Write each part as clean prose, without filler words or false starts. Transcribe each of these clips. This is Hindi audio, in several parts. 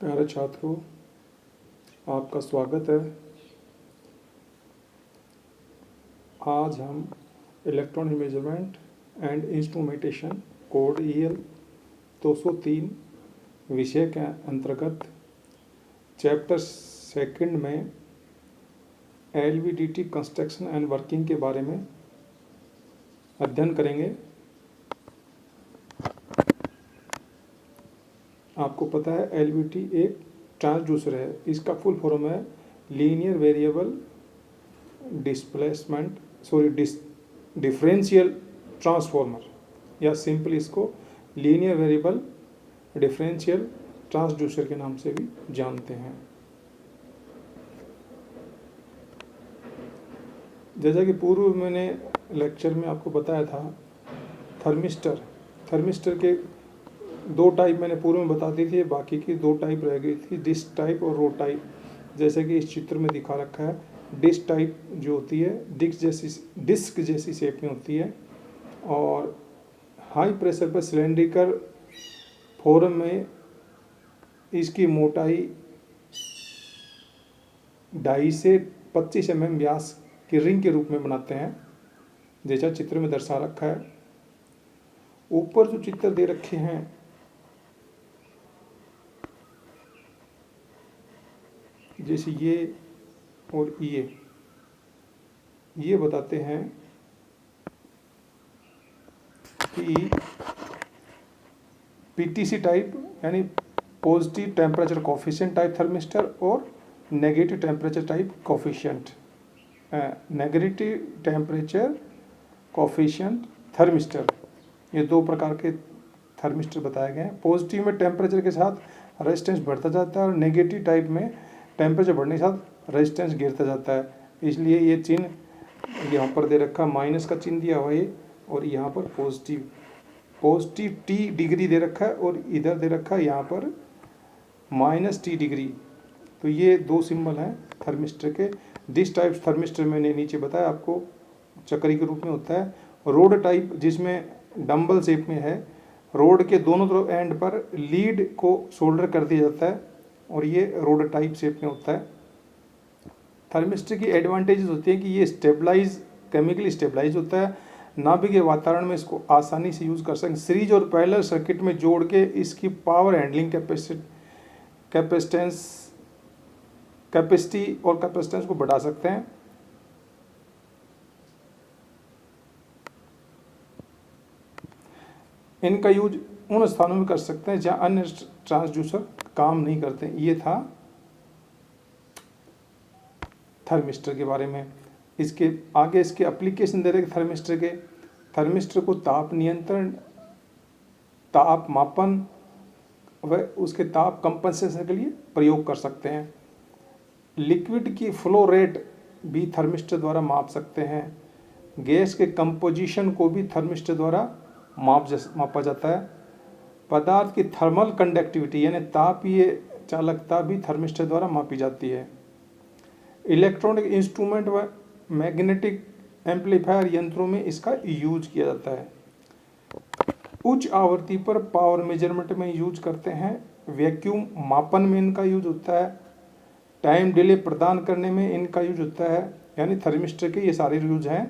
प्यारे छात्रों, आपका स्वागत है। आज हम electronic measurement and instrumentation code EL 203 विषय के अंतर्गत चैप्टर सेकंड में LVDT कंस्ट्रक्शन एंड वर्किंग के बारे में अध्ययन करेंगे। आपको पता है LVDT एक ट्रांसड्यूसर है। इसका फुल फॉर्म है लीनियर वेरिएबल डिफरेंशियल ट्रांसफॉर्मर, या सिंपल इसको लीनियर वेरिएबल डिफरेंशियल ट्रांसड्यूसर के नाम से भी जानते हैं। जैसा कि पूर्व मैंने लेक्चर में आपको बताया था, थर्मिस्टर के दो टाइप मैंने पूर्व में बता दी थी, बाकी की दो टाइप रह गई थी, डिस्क टाइप और रो टाइप। जैसे कि इस चित्र में दिखा रखा है, डिस्क टाइप जो होती है डिस्क जैसी शेप में होती है और हाई प्रेशर पर सिलेंड्रिकल फॉर्म में इसकी मोटाई 2.5 से 25 mm व्यास की रिंग के रूप में बनाते हैं, जैसा चित्र में दर्शा रखा है। ऊपर जो चित्र दे रखे हैं जैसे ये और ये बताते हैं कि PTC टाइप यानी positive temperature coefficient type thermistor और negative temperature type coefficient negative temperature coefficient thermistor, ये दो प्रकार के थर्मिस्टर बताए गए हैं। पॉजिटिव में टेम्परेचर के साथ रेजिस्टेंस बढ़ता जाता है और नेगेटिव टाइप में टेम्परेचर बढ़ने के साथ रेजिस्टेंस गिरता जाता है। इसलिए ये चिन्ह यहाँ पर दे रखा, माइनस का चिन्ह दिया हुआ है और यहाँ पर पॉजिटिव T डिग्री दे रखा है और इधर दे रखा है यहाँ पर -T डिग्री। तो ये दो सिंबल हैं थर्मिस्टर के। डिस्क टाइप थर्मिस्टर मैंने नीचे बताया आपको, चक्री के रूप में होता है। रोड टाइप जिसमें डंबल शेप में है, रोड के दोनों तरफ एंड पर लीड को सोल्डर कर दिया जाता है और ये रोड टाइप शेप में होता है। थर्मिस्टर की एडवांटेजेस होती है कि ये केमिकली स्टेबलाइज होता है, नाभिक के वातावरण में इसको आसानी से यूज़ कर सकते हैं। सीरीज और पैरेलल सर्किट में जोड़ के इसकी पावर हैंडलिंग कैपेसिटी और कैपेसिटेंस को बढ़ा सकते हैं। इनका यूज उन स्थानों में कर सकते हैं जहां अन्य ट्रांसड्यूसर काम नहीं करते। ये था थर्मिस्टर के बारे में। इसके आगे इसके एप्लीकेशन दे रहे थर्मिस्टर को ताप नियंत्रण, ताप मापन व उसके ताप कंपनसेशन के लिए प्रयोग कर सकते हैं। लिक्विड की फ्लो रेट भी थर्मिस्टर द्वारा माप सकते हैं। गैस के कंपोजिशन को भी थर्मिस्टर द्वारा मापा जाता है। पदार्थ की थर्मल कंडक्टिविटी यानी तापीय चालकता भी थर्मिस्टर द्वारा मापी जाती है। इलेक्ट्रॉनिक इंस्ट्रूमेंट व मैग्नेटिक एम्पलीफायर यंत्रों में इसका यूज किया जाता है। उच्च आवृत्ति पर पावर मेजरमेंट में यूज करते हैं। वैक्यूम मापन में इनका यूज होता है। टाइम डिले प्रदान करने में इनका यूज होता है। यानी थर्मिस्टर के ये सारे यूज हैं।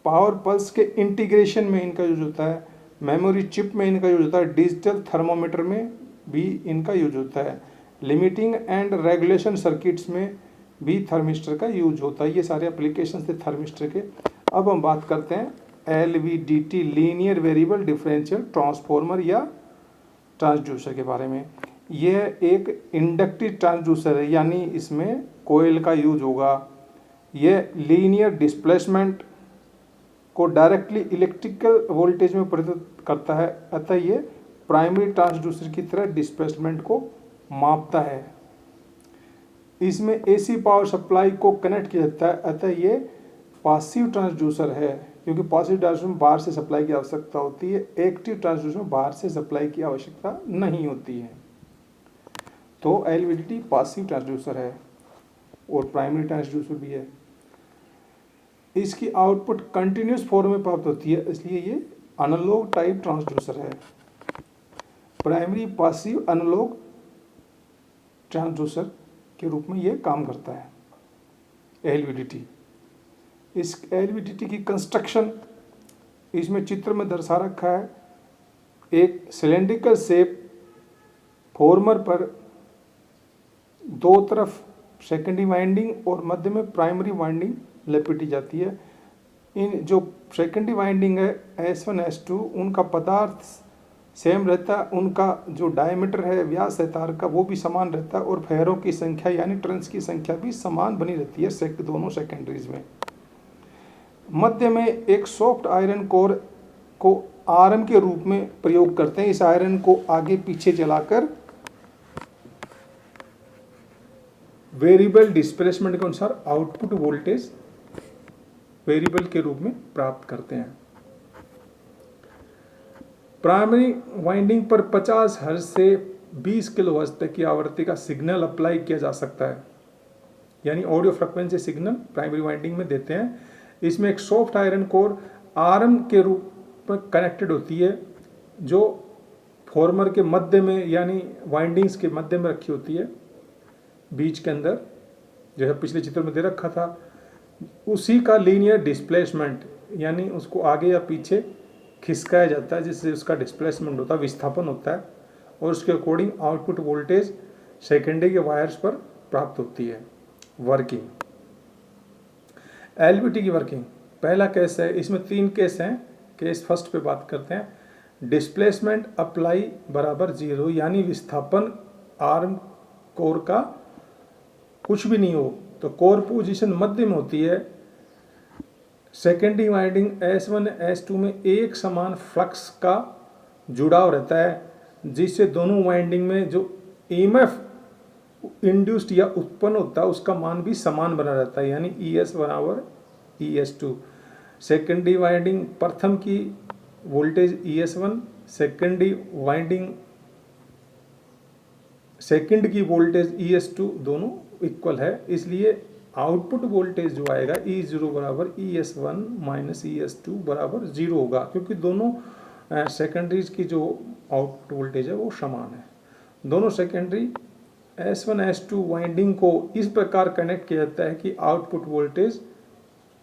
पावर पल्स के इंटीग्रेशन में इनका यूज होता है। मेमोरी चिप में इनका यूज होता है। डिजिटल थर्मोमीटर में भी इनका यूज होता है। लिमिटिंग एंड रेगुलेशन सर्किट्स में भी थर्मिस्टर का यूज होता है। ये सारे एप्लीकेशन थे थर्मिस्टर के। अब हम बात करते हैं LVDT linear variable differential transformer या ट्रांसड्यूसर के बारे में। यह एक इंडक्टिव ट्रांसड्यूसर है, यानी इसमें कोयल का यूज होगा। यह लीनियर डिस्प्लेसमेंट को डायरेक्टली इलेक्ट्रिकल वोल्टेज में परिवर्तित करता है, अतः ये प्राइमरी ट्रांसड्यूसर की तरह डिस्प्लेसमेंट को मापता है। इसमें AC पावर सप्लाई को कनेक्ट किया जाता है, अतः ये पासिव ट्रांसड्यूसर है, क्योंकि पासिव ट्रांसड्यूसर में बाहर से सप्लाई की आवश्यकता होती है। एक्टिव ट्रांसड्यूसर में बाहर से सप्लाई की आवश्यकता नहीं होती है। तो LVDT पासिव ट्रांसड्यूसर है और प्राइमरी ट्रांसड्यूसर भी है। इसकी आउटपुट कंटिन्यूस फॉर्म में प्राप्त होती है, इसलिए ये एनालॉग टाइप ट्रांसड्यूसर है। प्राइमरी पासिव एनालॉग ट्रांसड्यूसर के रूप में ये काम करता है LVDT। इस LVDT की कंस्ट्रक्शन इसमें चित्र में दर्शा रखा है। एक सिलेंड्रिकल शेप फॉर्मर पर दो तरफ सेकेंडरी वाइंडिंग और मध्य में प्राइमरी वाइंडिंग लपेटी जाती है। इन जो सेकेंडरी वाइंडिंग है S1 S2 उनका पदार्थ सेम रहता है, उनका जो डायमीटर है व्यास है तार का वो भी समान रहता है और फेरों की संख्या यानी टर्न्स की संख्या भी समान बनी रहती है दोनों सेकेंडरीज में। मध्य में एक सॉफ्ट आयरन कोर को आर्म के रूप में प्रयोग करते हैं। इस आयरन को आगे पीछे चलाकर वेरिएबल डिस्प्लेसमेंट के अनुसार आउटपुट वोल्टेज वेरिएबल के रूप में प्राप्त करते हैं। प्राइमरी वाइंडिंग पर 50 हर्ट्ज से 20 किलोहर्ट्ज तक की आवृत्ति का सिग्नल अप्लाई किया जा सकता है, यानी audio frequency signal primary winding में देते हैं। इसमें एक सॉफ्ट आयरन कोर आर्म के रूप में कनेक्टेड होती है जो फॉर्मर के मध्य में यानी वाइंडिंग्स के मध्य में रखी होती है, बीच के अंदर, जो है पिछले चित्र में दे रखा था। उसी का लीनियर डिस्प्लेसमेंट यानी उसको आगे या पीछे खिसकाया जाता है जिससे उसका डिस्प्लेसमेंट होता है, विस्थापन होता है और उसके अकॉर्डिंग आउटपुट वोल्टेज सेकेंडरी के वायर्स पर प्राप्त होती है। वर्किंग LVDT की वर्किंग, पहला केस है, इसमें 3 केस हैं। केस फर्स्ट पे बात करते हैं। डिस्प्लेसमेंट अप्लाई बराबर 0 यानी विस्थापन आर्म कोर का कुछ भी नहीं हो तो कोर पोजीशन मध्य में होती है। सेकेंडरी वाइंडिंग S1 S2 में एक समान फ्लक्स का जुड़ाव रहता है जिससे दोनों वाइंडिंग में जो EMF इंड्यूस्ड या उत्पन्न होता है उसका मान भी समान बना रहता है, यानी ES बराबर ES2। सेकेंडरी वाइंडिंग प्रथम की voltage ES1, secondary winding second की वोल्टेज ES2 दोनों इक्वल है, इसलिए आउटपुट वोल्टेज जो आएगा E0 बराबर ES1 माइनस ES2 बराबर 0 होगा, क्योंकि दोनों सेकेंडरीज की जो आउटपुट वोल्टेज है वो समान है। दोनों सेकेंडरी S1 S2 वाइंडिंग को इस प्रकार कनेक्ट किया जाता है कि आउटपुट वोल्टेज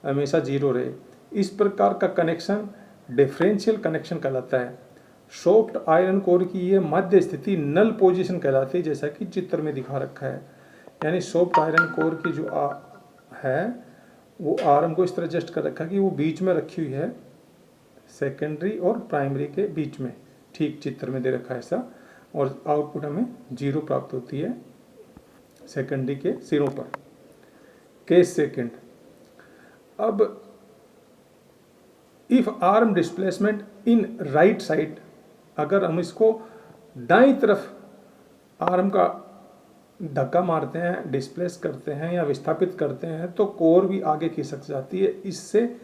हमेशा 0 रहे। इस प्रकार का कनेक्शन डिफरेंशियल कनेक्शन कहलाता है। सॉफ्ट आयरन कोर की ये मध्य स्थिति नल पोजीशन कहलाती है, जैसा कि चित्र में दिखा रखा है। यानी सॉफ्ट आयरन कोर की जो है वो आर्म को इस तरह एडजस्ट कर रखा है कि वो बीच में रखी हुई है, सेकेंडरी और प्राइमरी के बीच में, ठीक चित्र में दे रखा है ऐसा, और आउटपुट हमें 0 प्राप्त होती है सेकेंडरी के सिरों पर। केस सेकेंड, अब if arm displacement in right side, अगर हम इसको दाईं तरफ आर्म का धक्का मारते हैं, डिस्प्लेस करते हैं या विस्थापित करते हैं तो कोर भी आगे खिसक जाती है। इससे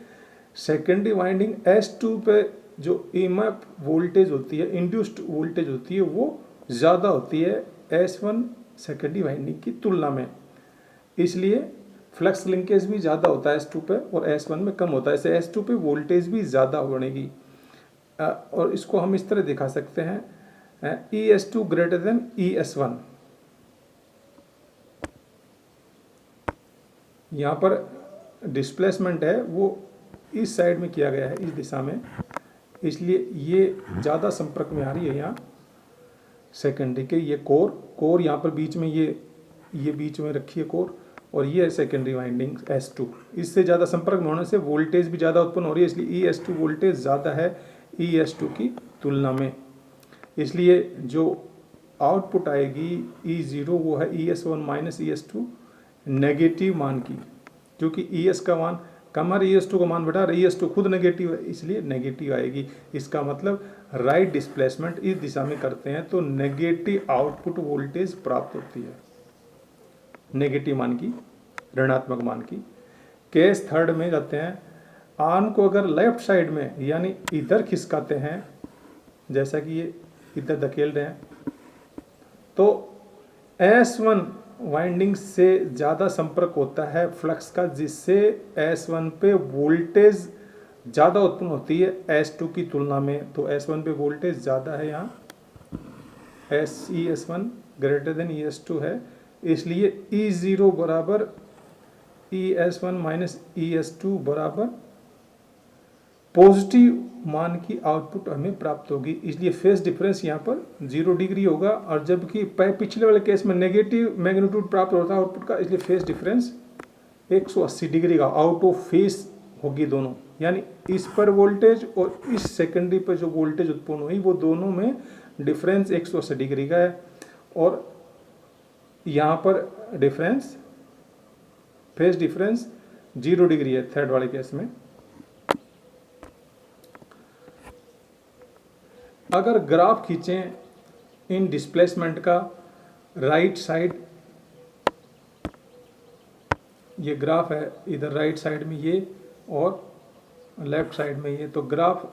सेकेंडरी वाइंडिंग S2 पे जो EMF वोल्टेज होती है, इंड्यूस्ड वोल्टेज होती है, वो ज़्यादा होती है S1 सेकेंडरी वाइंडिंग की तुलना में। इसलिए फ्लक्स लिंकेज भी ज़्यादा होता है S2 पे और S1 में कम होता है, ऐसे S2 पे वोल्टेज भी ज़्यादा बनेगी। और इसको हम इस तरह दिखा सकते हैं, ES2 ग्रेटर देन ES1। यहाँ पर डिस्प्लेसमेंट है वो इस साइड में किया गया है, इस दिशा में, इसलिए ये ज़्यादा संपर्क में आ रही है यहाँ सेकेंडरी के। ये कोर यहाँ पर बीच में, ये बीच में रखी है कोर, और ये है सेकेंडरी वाइंडिंग S2। इससे ज़्यादा संपर्क में होने से वोल्टेज भी ज़्यादा उत्पन्न हो रही है, इसलिए ES2 वोल्टेज ज़्यादा है ES2 की तुलना में। इसलिए जो आउटपुट आएगी E0 वो है ES1 माइनस ES2 नेगेटिव मान की, क्योंकि ES का मान कम है, ES2 का मान बढ़ा रहा है, ES2 खुद नेगेटिव है इसलिए नेगेटिव आएगी। इसका मतलब राइट डिस्प्लेसमेंट इस दिशा में करते हैं तो नेगेटिव आउटपुट वोल्टेज प्राप्त होती है, नेगेटिव मान की, ऋणात्मक मान की। केस थर्ड में जाते हैं, आर्म को अगर लेफ्ट साइड में यानी इधर खिसकाते हैं, जैसा कि ये इधर धकेल रहे हैं, तो S1 वाइंडिंग से ज़्यादा संपर्क होता है फ्लक्स का, जिससे S1 पे वोल्टेज ज़्यादा उत्पन्न होती है S2 की तुलना में। तो S1 पे वोल्टेज ज़्यादा है यहाँ ES1 ग्रेटर देन ES2 है, इसलिए E0 बराबर ES1 माइनस ES2 बराबर पॉजिटिव मान की आउटपुट हमें प्राप्त होगी। इसलिए फेज डिफरेंस यहाँ पर 0 डिग्री होगा, और जबकि पिछले वाले केस में नेगेटिव मैग्नीट्यूड प्राप्त होता है आउटपुट का, इसलिए फेज डिफरेंस 180 डिग्री का आउट ऑफ फेस होगी दोनों। यानी इस पर वोल्टेज और इस सेकेंडरी पर जो वोल्टेज उत्पन्न हुई वो दोनों में डिफरेंस 180 डिग्री का है, और यहाँ पर डिफरेंस फेज डिफरेंस 0 डिग्री है थर्ड वाले केस में। अगर ग्राफ खींचें इन डिस्प्लेसमेंट का, राइट साइड ये ग्राफ है, इधर राइट साइड में ये और लेफ्ट साइड में ये, तो ग्राफ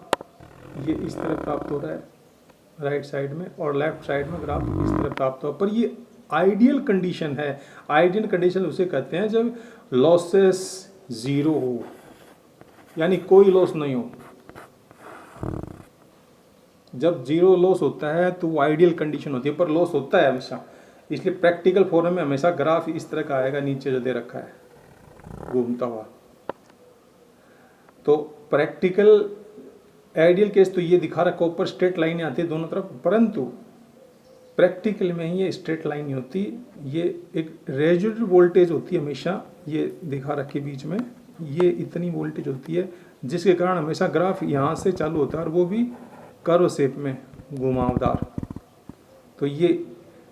ये इस तरह प्राप्त हो रहा है राइट साइड में, और लेफ्ट साइड में ग्राफ इस तरह प्राप्त हो, पर ये आइडियल कंडीशन है। आइडियल कंडीशन उसे कहते हैं जब लॉसेस 0 हो, यानी कोई लॉस नहीं हो। जब 0 लॉस होता है तो वो आइडियल कंडीशन होती है, पर लॉस होता है हमेशा। इसलिए प्रैक्टिकल फॉर्म में हमेशा ग्राफ इस तरह का आएगा, नीचे जो दे रखा है घूमता हुआ। तो प्रैक्टिकल आइडियल केस तो ये दिखा रखा, ऊपर स्ट्रेट लाइनें आती है दोनों तरफ, परंतु प्रैक्टिकल में ये स्ट्रेट लाइन नहीं होती, ये एक रेजिडुअल वोल्टेज होती है हमेशा। ये दिखा रखी बीच में, ये इतनी वोल्टेज होती है जिसके कारण हमेशा ग्राफ यहाँ से चालू होता है, और वो भी कर्व शेप में घुमावदार। तो ये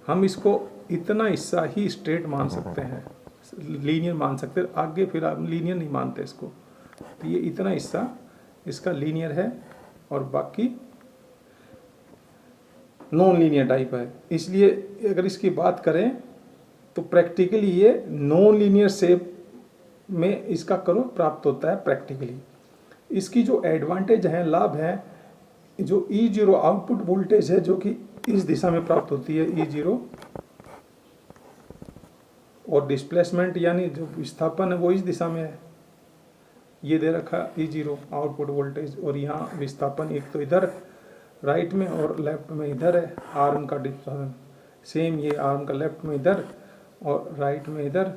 हम इसको इतना हिस्सा ही स्ट्रेट मान सकते हैं, लीनियर मान सकते हैं, आगे फिर आप लीनियर नहीं मानते इसको। तो ये इतना हिस्सा इसका लीनियर है और बाकी नॉन लीनियर टाइप है। इसलिए अगर इसकी बात करें तो प्रैक्टिकली ये नॉन लीनियर शेप में इसका कर्व प्राप्त होता है प्रैक्टिकली। इसकी जो एडवांटेज है, लाभ है, जो E0 आउटपुट वोल्टेज है जो कि इस दिशा में प्राप्त होती है E0, और डिस्प्लेसमेंट यानी जो विस्थापन है वो इस दिशा में है, ये दे रखा E0 आउटपुट वोल्टेज, और यहाँ विस्थापन एक तो इधर राइट में और लेफ्ट में इधर है, आर्म का डिस्प्लेसमेंट सेम, ये आर्म का लेफ्ट में इधर और राइट में इधर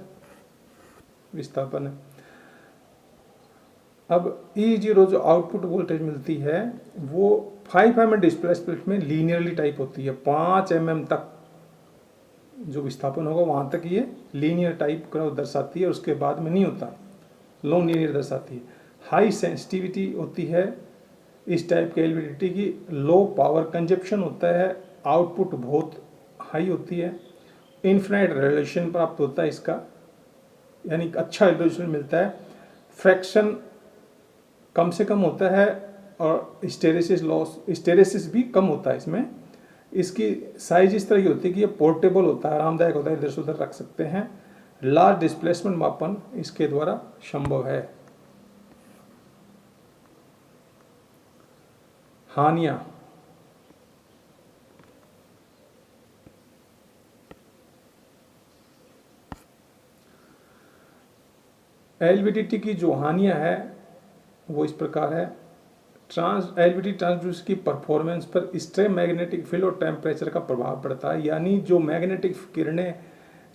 विस्थापन है। अब E0 जो आउटपुट वोल्टेज मिलती है वो 5 mm डिस्प्लेसमेंट में लीनियरली टाइप होती है। 5 mm तक जो विस्थापन होगा वहाँ तक ये लीनियर टाइप कर्व दर्शाती है, उसके बाद में नहीं होता, नॉन लीनियर दर्शाती है। हाई सेंसिटिविटी होती है इस टाइप के एलवीडीटी की, लो पावर कंजप्शन होता है, आउटपुट बहुत हाई होती है, इन्फिनाइट रेजोल्यूशन प्राप्त होता है इसका, यानी अच्छा रेजोल्यूशन मिलता है, फ्रैक्शन कम से कम होता है, और हिस्टेरेसिस भी कम होता है इसमें। इसकी साइज इस तरह की होती है कि ये पोर्टेबल होता है, आरामदायक होता है, इधर से उधर रख सकते हैं। लार्ज डिस्प्लेसमेंट मापन इसके द्वारा संभव है। हानियां, एलवीडीटी की जो हानियां है वो इस प्रकार है। एलवीडी ट्रांसड्यूसर की परफॉर्मेंस पर एक्सट्रीम मैग्नेटिक फील्ड और टेम्परेचर का प्रभाव पड़ता है, यानी जो मैग्नेटिक किरणें,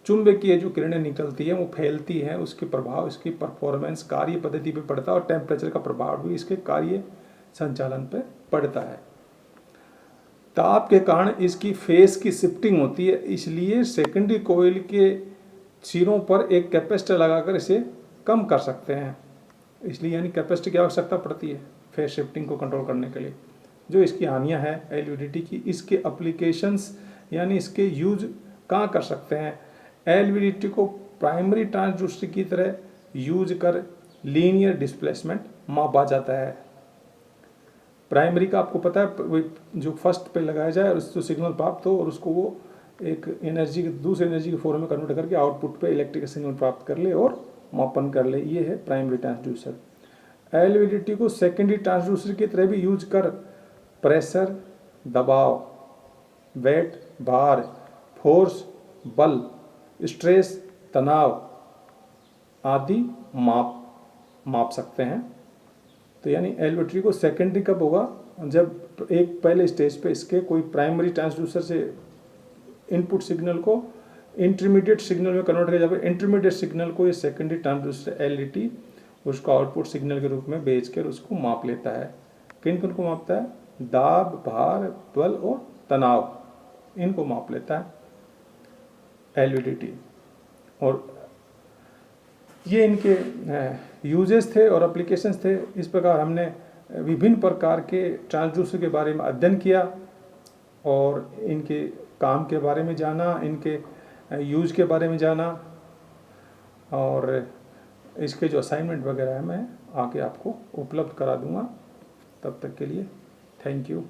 चुंबकीय जो किरणें निकलती है वो फैलती हैं, उसके प्रभाव इसकी परफॉर्मेंस कार्य पद्धति पे पड़ता है, और टेम्परेचर का प्रभाव भी इसके कार्य संचालन पे पड़ता है। ताप के कारण इसकी फेस की शिफ्टिंग होती है, इसलिए सेकेंडरी कोयल के सिरों पर एक कैपेसिटर लगाकर इसे कम कर सकते हैं। इसलिए यानी कैपेसिटर की आवश्यकता पड़ती है फेस शिफ्टिंग को कंट्रोल करने के लिए। जो इसकी हानियां हैं एलवीडीटी की, इसके एप्लीकेशंस यानी इसके यूज कहाँ कर सकते हैं। एलवीडीटी को प्राइमरी ट्रांसड्यूसर की तरह यूज कर लीनियर डिस्प्लेसमेंट मापा जाता है। प्राइमरी का आपको पता है, जो फर्स्ट पे लगाया जाए और उसको सिग्नल प्राप्त हो और उसको वो एक एनर्जी दूसरी एनर्जी के फॉर्म में कन्वर्ट करके आउटपुट पे इलेक्ट्रिकल सिग्नल प्राप्त कर ले और मापन कर ले, ये है प्राइमरी ट्रांसड्यूसर। एलवीडीटी को सेकेंडरी ट्रांसड्यूसर की तरह भी यूज कर प्रेशर, दबाव, वेट, भार, फोर्स, बल, स्ट्रेस, तनाव आदि माप सकते हैं। तो यानी एलवीडीटी को सेकेंडरी कब होगा, जब एक पहले स्टेज पे इसके कोई प्राइमरी ट्रांसड्यूसर से इनपुट सिग्नल को इंटरमीडिएट सिग्नल में कन्वर्ट किया जाता है। इंटरमीडिएट सिग्नल को ये सेकेंडरी ट्रांसड्यूसर एलईटी उसको आउटपुट सिग्नल के रूप में भेजकर उसको माप लेता है। किन किन को मापता है? दाब, भार, बल और तनाव, इनको माप लेता है एलवीडीटी। और ये इनके यूजेस थे और एप्लीकेशंस थे। इस प्रकार हमने विभिन्न प्रकार के ट्रांसड्यूसर के बारे में अध्ययन किया और इनके काम के बारे में जाना, इनके यूज के बारे में जाना, और इसके जो असाइनमेंट वगैरह है मैं आके आपको उपलब्ध करा दूंगा। तब तक के लिए थैंक यू।